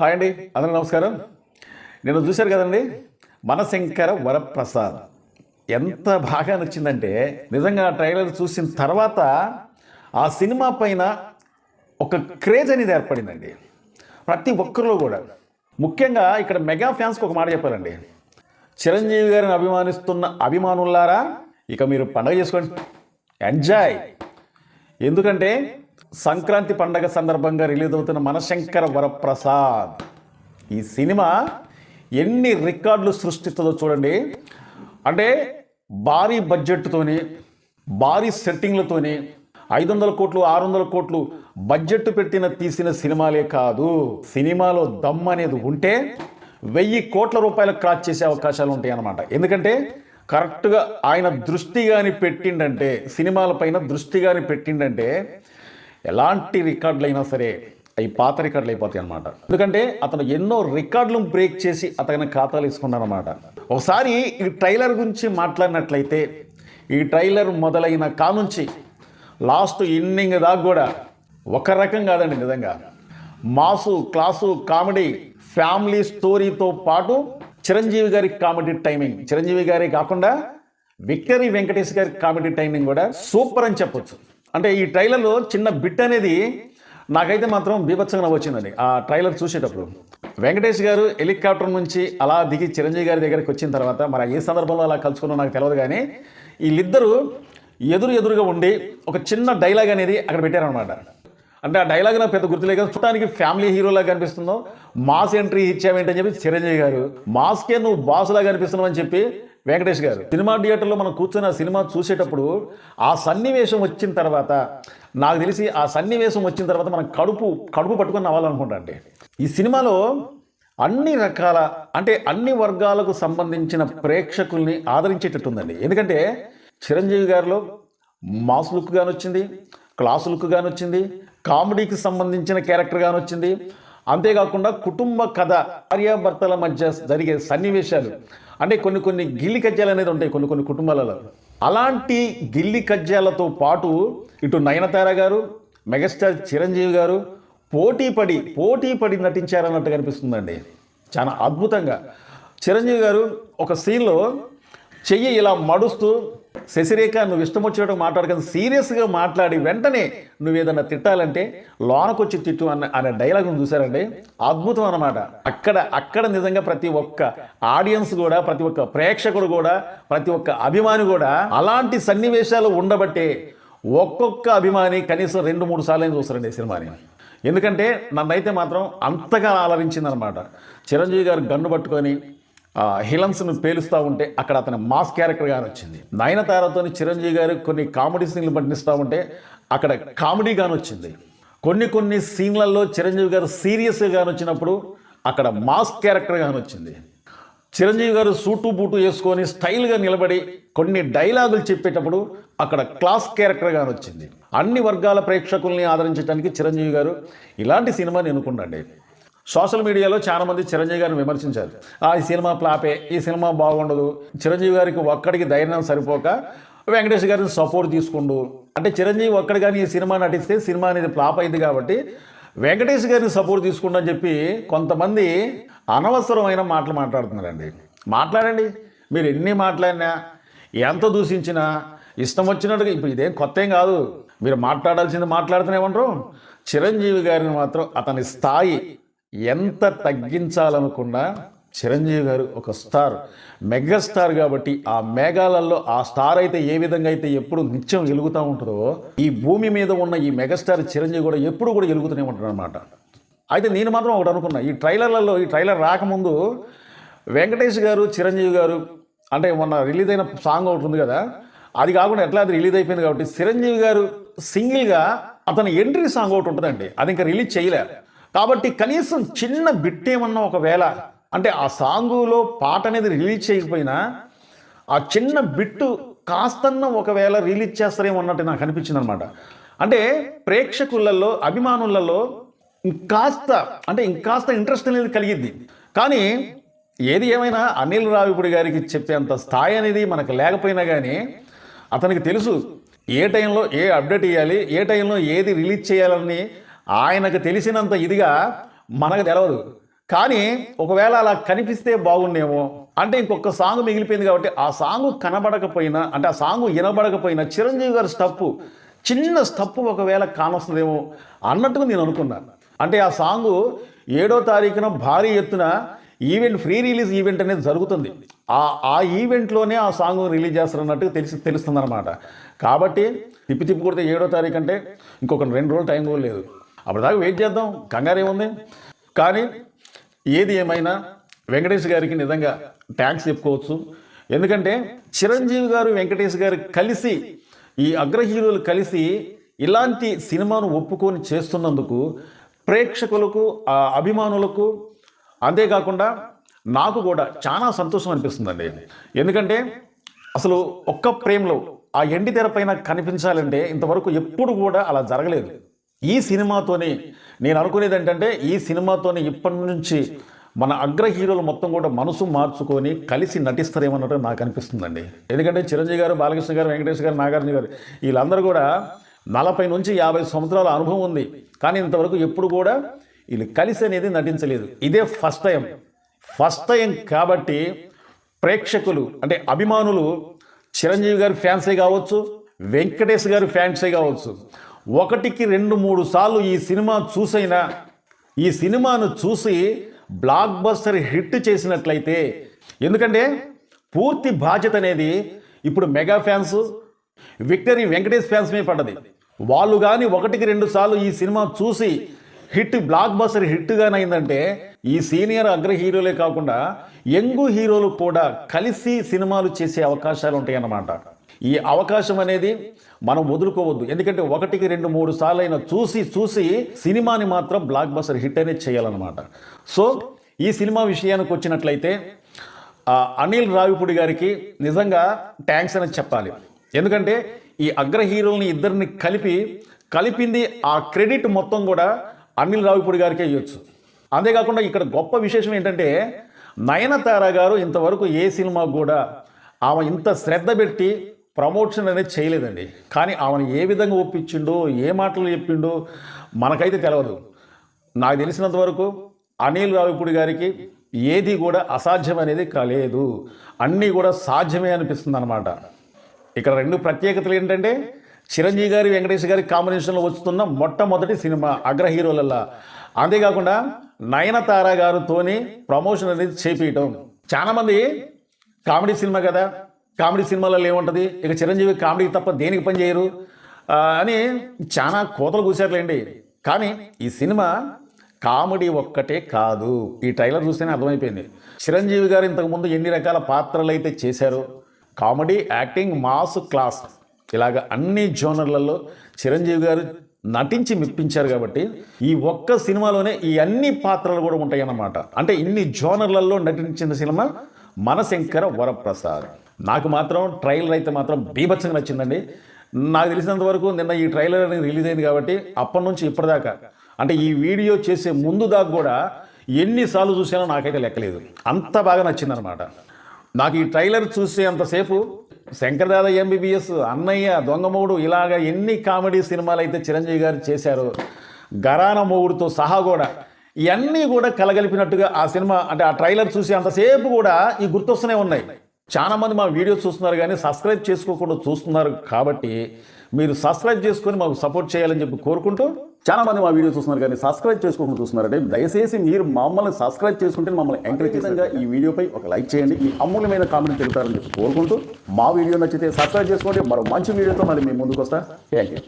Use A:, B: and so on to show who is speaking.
A: Hi అండి, అందరూ నమస్కారం. నేను చూశారు కదండి, మనశంకర వరప్రసాద్ ఎంత బాగా నచ్చిందంటే నిజంగా ట్రైలర్ చూసిన తర్వాత ఆ సినిమా పైన ఒక క్రేజ్ అనేది ఏర్పడిందండి ప్రతి ఒక్కరిలో కూడా. ముఖ్యంగా ఇక్కడ మెగా ఫ్యాన్స్కి ఒక మాట చెప్పాలండి, చిరంజీవి గారిని అభిమానిస్తున్న అభిమానులారా ఇక మీరు పండగ చేసుకోండి, ఎంజాయ్. ఎందుకంటే సంక్రాంతి పండగ సందర్భంగా రిలీజ్ అవుతున్న మనశంకర వరప్రసాద్ ఈ సినిమా ఎన్ని రికార్డులు సృష్టిస్తుందో చూడండి. అంటే భారీ బడ్జెట్తోని, భారీ సెట్టింగ్లతోని 500 కోట్లు 600 కోట్లు బడ్జెట్ తీసిన సినిమాలే కాదు, సినిమాలో దమ్ అనేది ఉంటే 1000 కోట్ల రూపాయలు క్రాస్ చేసే అవకాశాలు ఉంటాయి అన్నమాట. ఎందుకంటే కరెక్ట్గా ఆయన దృష్టి కానీ పెట్టిండంటే, సినిమాల పైన దృష్టి కానీ పెట్టిండంటే ఎలాంటి రికార్డులు అయినా సరే అవి పాత రికార్డులు అయిపోతాయి అనమాట. ఎందుకంటే అతను ఎన్నో రికార్డులను బ్రేక్ చేసి అతని ఖాతాలు వేసుకున్నారన్నమాట. ఒకసారి ఈ ట్రైలర్ గురించి మాట్లాడినట్లయితే, ఈ ట్రైలర్ మొదలైన కానుంచి లాస్ట్ ఇన్నింగ్ దాకా కూడా ఒక రకం కాదండి. నిజంగా మాసు, క్లాసు, కామెడీ, ఫ్యామిలీ స్టోరీతో పాటు చిరంజీవి గారి కామెడీ టైమింగ్, చిరంజీవి గారి కాకుండా విక్టరీ వెంకటేష్ గారి కామెడీ టైమింగ్ కూడా సూపర్ అని చెప్పొచ్చు. అంటే ఈ ట్రైలర్లో చిన్న బిట్ అనేది నాకైతే మాత్రం బీభత్సంగా వచ్చిందండి. ఆ ట్రైలర్ చూసేటప్పుడు వెంకటేష్ గారు హెలికాప్టర్ నుంచి అలా దిగి చిరంజీవి గారి దగ్గరికి వచ్చిన తర్వాత, మరి ఏ సందర్భంలో అలా కలుసుకున్నా నాకు తెలియదు, కానీ వీళ్ళిద్దరూ ఎదురుగా ఉండి ఒక చిన్న డైలాగ్ అనేది అక్కడ పెట్టారనమాట. అంటే ఆ డైలాగ్ నాకు పెద్ద గుర్తులేదు కదా, చూడటానికి ఫ్యామిలీ హీరోలాగా కనిపిస్తుందో, మాస్ ఎంట్రీ ఇచ్చావేంటని చెప్పి చిరంజీవి గారు, మాస్కే నువ్వు బాసులాగా కనిపిస్తున్నావు అని చెప్పి వెంకటేష్ గారు. సినిమా థియేటర్లో మనం కూర్చొని ఆ సినిమా చూసేటప్పుడు ఆ సన్నివేశం వచ్చిన తర్వాత, నాకు తెలిసి ఆ సన్నివేశం వచ్చిన తర్వాత మనం కడుపు పట్టుకొని నవ్వాలనుకుంటా. అంటే ఈ సినిమాలో అన్ని రకాల, అంటే అన్ని వర్గాలకు సంబంధించిన ప్రేక్షకుల్ని ఆదరించేటట్టుందండి. ఎందుకంటే చిరంజీవి గారిలో మాస్ లుక్ గానొచ్చింది, క్లాస్ లుక్ గానొచ్చింది, కామెడీకి సంబంధించిన క్యారెక్టర్ గానొచ్చింది. అంతేకాకుండా కుటుంబ కథ, భార్యాభర్తల మధ్య జరిగే సన్నివేశాలు, అంటే కొన్ని గిల్లి కజ్జాలు అనేది ఉంటాయి కొన్ని కుటుంబాలలో. అలాంటి గిల్లి కజ్జాలతో పాటు ఇటు నయనతార గారు, మెగాస్టార్ చిరంజీవి గారు పోటీ పడి నటించారన్నట్టు కనిపిస్తుందండి. చాలా అద్భుతంగా చిరంజీవి గారు ఒక సీన్లో చెయ్యి ఇలా మడుస్తూ, శశిరేఖ నువ్వు ఇష్టం వచ్చినట్టు మాట్లాడక సీరియస్గా మాట్లాడి వెంటనే నువ్వు ఏదన్నా తిట్టాలంటే లోనకొచ్చి తిట్టు అనే డైలాగ్ను చూసారండి, అద్భుతం అన్నమాట. అక్కడ నిజంగా ప్రతి ఒక్క ఆడియన్స్ కూడా, ప్రతి ఒక్క ప్రేక్షకుడు కూడా, ప్రతి ఒక్క అభిమాని కూడా అలాంటి సన్నివేశాలు ఉండబట్టే ఒక్కొక్క అభిమాని కనీసం 2-3 సార్లు చూస్తారండి ఈ సినిమాని. ఎందుకంటే నన్నైతే మాత్రం అంతగా ఆలరించిందనమాట. చిరంజీవి గారు గన్ను పట్టుకొని హిలన్స్ను పేలుస్తూ ఉంటే అక్కడ అతని మాస్ క్యారెక్టర్ గాని వచ్చింది. నయనతారతో చిరంజీవి గారు కొన్ని కామెడీ సీన్లు పట్టిస్తూ ఉంటే అక్కడ కామెడీ గాని వచ్చింది. కొన్ని సీన్లలో చిరంజీవి గారు సీరియస్గా గాని వచ్చినప్పుడు అక్కడ మాస్ క్యారెక్టర్ గాని వచ్చింది. చిరంజీవి గారు సూటు బూటు వేసుకొని స్టైల్గా నిలబడి కొన్ని డైలాగులు చెప్పేటప్పుడు అక్కడ క్లాస్ క్యారెక్టర్ గాని వచ్చింది. అన్ని వర్గాల ప్రేక్షకుల్ని ఆదరించడానికి చిరంజీవి గారు ఇలాంటి సినిమాని ఎన్నుకున్నాండి. సోషల్ మీడియాలో చాలామంది చిరంజీవి గారిని విమర్శించారు. ఈ సినిమా ప్లాపే, ఈ సినిమా బాగుండదు, చిరంజీవి గారికి ఒక్కడికి ధైర్యం సరిపోక వెంకటేష్ గారిని సపోర్ట్ తీసుకుండు, అంటే చిరంజీవి ఒక్కడి కానీ ఈ సినిమా నటిస్తే సినిమా అనేది ఫ్లాప్ అయింది కాబట్టి వెంకటేష్ గారిని సపోర్ట్ తీసుకుండు అని చెప్పి కొంతమంది అనవసరమైన మాటలు మాట్లాడుతున్నారండి. మాట్లాడండి, మీరు ఎన్ని మాట్లాడినా, ఎంత దూషించినా, ఇష్టం వచ్చినట్టుగా, ఇప్పుడు ఇదేం కొత్త ఏం కాదు, మీరు మాట్లాడాల్సింది మాట్లాడుతూనే ఉంటారు. చిరంజీవి గారిని మాత్రం అతని స్థాయి ఎంత తగ్గించాలనుకున్నా చిరంజీవి గారు ఒక స్టార్, మెగాస్టార్ కాబట్టి ఆ మేఘాలలో ఆ స్టార్ అయితే ఏ విధంగా అయితే ఎప్పుడు నిత్యం వెలుగుతూ ఉంటుందో, ఈ భూమి మీద ఉన్న ఈ మెగాస్టార్ చిరంజీవి కూడా ఎప్పుడు కూడా వెలుగుతూనే ఉంటాడు అనమాట. అయితే నేను మాత్రం ఒకటి అనుకున్నా, ఈ ట్రైలర్ రాకముందు వెంకటేష్ గారు, చిరంజీవి గారు, అంటే మొన్న రిలీజ్ అయిన సాంగ్ ఒకటి ఉంది కదా, అది కాకుండా ఎట్లా అది రిలీజ్ అయిపోయింది కాబట్టి చిరంజీవి గారు సింగిల్గా అతని ఎంట్రీ సాంగ్ ఒకటి ఉంటుందండి, అది ఇంకా రిలీజ్ చేయలేరు కాబట్టి కనీసం చిన్న బిట్ ఏమన్నా ఒకవేళ, అంటే ఆ సాంగులో పాట అనేది రిలీజ్ చేయకపోయినా ఆ చిన్న బిట్టు కాస్తన్న ఒకవేళ రిలీజ్ చేస్తారేమో అన్నట్టు నాకు అనిపించింది అనమాట. అంటే ప్రేక్షకులలో, అభిమానులలో ఇంకాస్త ఇంట్రెస్ట్ అనేది కలిగిద్ది. కానీ ఏది ఏమైనా అనిల్ రావిపూడి గారికి చెప్పేంత స్థాయి అనేది మనకు లేకపోయినా కానీ అతనికి తెలుసు ఏ టైంలో ఏ అప్డేట్ ఇవ్వాలి, ఏ టైంలో ఏది రిలీజ్ చేయాలని ఆయనకు తెలిసినంత ఇదిగా మనకు తెలవదు. కానీ ఒకవేళ అలా కనిపిస్తే బాగుండేమో, అంటే ఇంకొక సాంగ్ మిగిలిపోయింది కాబట్టి ఆ సాంగ్ కనబడకపోయినా, అంటే ఆ సాంగ్ వినబడకపోయినా చిరంజీవి గారి చిన్న స్టప్పు ఒకవేళ కానొస్తుందేమో అన్నట్టుగా నేను అనుకున్నాను. అంటే ఆ సాంగు 7వ తారీఖున భారీ ఎత్తున ఈవెంట్, ఫ్రీ రిలీజ్ ఈవెంట్ అనేది జరుగుతుంది. ఆ ఈవెంట్లోనే ఆ సాంగ్ రిలీజ్ చేస్తారన్నట్టు తెలుస్తుంది అనమాట. కాబట్టి తిప్పి కొడితే 7వ తారీఖు అంటే ఇంకొక 2 రోజులు టైం కూడా లేదు. అప్పటిదాకా వెయిట్ చేద్దాం, కంగారు ఏముంది. కానీ ఏది ఏమైనా వెంకటేష్ గారికి నిజంగా థ్యాంక్స్ చెప్పుకోవచ్చు. ఎందుకంటే చిరంజీవి గారు, వెంకటేష్ గారు కలిసి, ఈ అగ్ర హీరోలు కలిసి ఇలాంటి సినిమాను ఒప్పుకొని చేస్తున్నందుకు ప్రేక్షకులకు, అభిమానులకు, అంతేకాకుండా నాకు కూడా చాలా సంతోషం అనిపిస్తుందండి. ఎందుకంటే అసలు ఒక్క ప్రేమలో ఆ ఎండి తెర పైన కనిపించాలంటే ఇంతవరకు ఎప్పుడు కూడా అలా జరగలేదు. ఈ సినిమాతోనే నేను అనుకునేది ఏంటంటే, ఈ సినిమాతోనే ఇప్పటి నుంచి మన అగ్ర హీరోలు మొత్తం కూడా మనసు మార్చుకొని కలిసి నటిస్తారేమన్నట్టు నాకు అనిపిస్తుందండి. ఎందుకంటే చిరంజీవి గారు, బాలకృష్ణ గారు, వెంకటేష్ గారు, నాగార్జున గారు వీళ్ళందరూ కూడా 40 నుంచి 50 సంవత్సరాల అనుభవం ఉంది. కానీ ఇంతవరకు ఎప్పుడు కూడా వీళ్ళు కలిసి అనేది నటించలేదు. ఇదే ఫస్ట్ టైం కాబట్టి ప్రేక్షకులు, అంటే అభిమానులు చిరంజీవి గారి ఫ్యాన్సే కావచ్చు, వెంకటేష్ గారి ఫ్యాన్సే కావచ్చు, 1కి 2-3 సార్లు ఈ సినిమా చూసైనా, ఈ సినిమాను చూసి బ్లాక్ బస్టర్ హిట్ చేసినట్లయితే, ఎందుకంటే పూర్తి బాధ్యత అనేది ఇప్పుడు mega fans, victory Venkatesh fans మీద పడ్డది. వాళ్ళు కానీ 1కి 2 సార్లు ఈ సినిమా చూసి హిట్, బ్లాక్ బస్టర్ హిట్గానైందంటే ఈ సీనియర్ అగ్ర హీరోలే కాకుండా యంగ్ హీరోలు కూడా కలిసి సినిమాలు చేసే అవకాశాలు ఉంటాయన్నమాట. ఈ అవకాశం అనేది మనం వదులుకోవద్దు. ఎందుకంటే 1కి 2-3 సార్లు అయినా చూసి సినిమాని మాత్రం బ్లాక్ బస్టర్ హిట్ అనేది చేయాలన్నమాట. సో ఈ సినిమా విషయానికి వచ్చినట్లయితే అనిల్ రావిపూడి గారికి నిజంగా థ్యాంక్స్ అనేది చెప్పాలి. ఎందుకంటే ఈ అగ్ర హీరోల్ని ఇద్దరిని కలిపింది, ఆ క్రెడిట్ మొత్తం కూడా అనిల్ రావిపూడి గారికే ఇవ్వచ్చు. అంతేకాకుండా ఇక్కడ గొప్ప విశేషం ఏంటంటే, నయనతార గారు ఇంతవరకు ఏ సినిమా కూడా ఆమె ఇంత శ్రద్ధ పెట్టి ప్రమోషన్ అనేది చేయలేదండి. కానీ ఆమెను ఏ విధంగా ఒప్పించిండో, ఏ మాటలు చెప్పిండో మనకైతే తెలియదు. నాకు తెలిసినంత వరకు అనిల్ రావిపూడి గారికి ఏది కూడా అసాధ్యం అనేది కాలేదు, అన్నీ కూడా సాధ్యమే అనిపిస్తుంది అనమాట. ఇక్కడ 2 ప్రత్యేకతలు ఏంటంటే, చిరంజీవి గారి, వెంకటేష్ గారి కాంబినేషన్లో వస్తున్న మొట్టమొదటి సినిమా అగ్ర హీరోలల్లా. అంతేకాకుండా నయనతార గారితోని ప్రమోషన్ అనేది చేపించడం. చాలామంది కామెడీ సినిమా కదా, కామెడీ సినిమాలలో ఏముంటుంది, ఇక చిరంజీవి కామెడీ తప్ప దేనికి పని చేయరు అని చాలా కోతలు కూసారులేండి. కానీ ఈ సినిమా కామెడీ ఒక్కటే కాదు. ఈ ట్రైలర్ చూస్తేనే అర్థమైపోయింది. చిరంజీవి గారు ఇంతకుముందు ఎన్ని రకాల పాత్రలు అయితే చేశారో, కామెడీ, యాక్టింగ్, మాస్, క్లాస్, ఇలాగ అన్ని జోనర్లలో చిరంజీవి గారు నటించి మెప్పించారు. కాబట్టి ఈ ఒక్క సినిమాలోనే ఈ అన్ని పాత్రలు కూడా ఉంటాయన్నమాట. అంటే ఇన్ని జోనర్లలో నటించిన సినిమా మనశంకర వరప్రసాద్. నాకు మాత్రం ట్రైలర్ అయితే మాత్రం బీభత్సంగా నచ్చిందండి. నాకు తెలిసినంత వరకు నిన్న ఈ ట్రైలర్ అనేది రిలీజ్ అయింది కాబట్టి అప్పటి నుంచి ఇప్పటిదాకా, అంటే ఈ వీడియో చేసే ముందు దాకా కూడా ఎన్నిసార్లు చూసానో నాకైతే లెక్కలేదు. అంత బాగా నచ్చిందనమాట. నాకు ఈ ట్రైలర్ చూసే అంతసేపు శంకర్దాద ఎంబీబీఎస్, అన్నయ్య, దొంగమోడు, ఇలాగ ఎన్ని కామెడీ సినిమాలు అయితే చిరంజీవి గారు చేశారో, గరాన మొగుడుతో సహా కూడా ఇవన్నీ కూడా కలగలిపినట్టుగా ఆ సినిమా, అంటే ఆ ట్రైలర్ చూసి అంతసేపు కూడా ఈ గుర్తొస్తూనే ఉన్నాయి. చాలామంది మా వీడియోస్ చూస్తున్నారు కానీ సబ్స్క్రైబ్ చేసుకోకుండా చూస్తున్నారు. కాబట్టి మీరు సబ్స్క్రైబ్ చేసుకొని మాకు సపోర్ట్ చేయాలని చెప్పి కోరుకుంటూ, చాలామంది మా వీడియో చూస్తున్నారు కానీ సబ్స్క్రైబ్ చేసుకోకుండా చూస్తున్నారంటే దయచేసి మీరు మమ్మల్ని సబ్స్క్రైబ్ చేసుకుంటే మమ్మల్ని ఎంకరేజ్ చేసేందుగా ఈ వీడియోపై ఒక లైక్ చేయండి, మీ అమూల్యమైన కామెంట్ తెలుపుతారని చెప్పి కోరుకుంటూ, మా వీడియో నచ్చితే సబ్స్క్రైబ్ చేసుకోండి. మరో మంచి వీడియోతో మళ్ళీ మేము ముందుకు వస్తా. Thank you.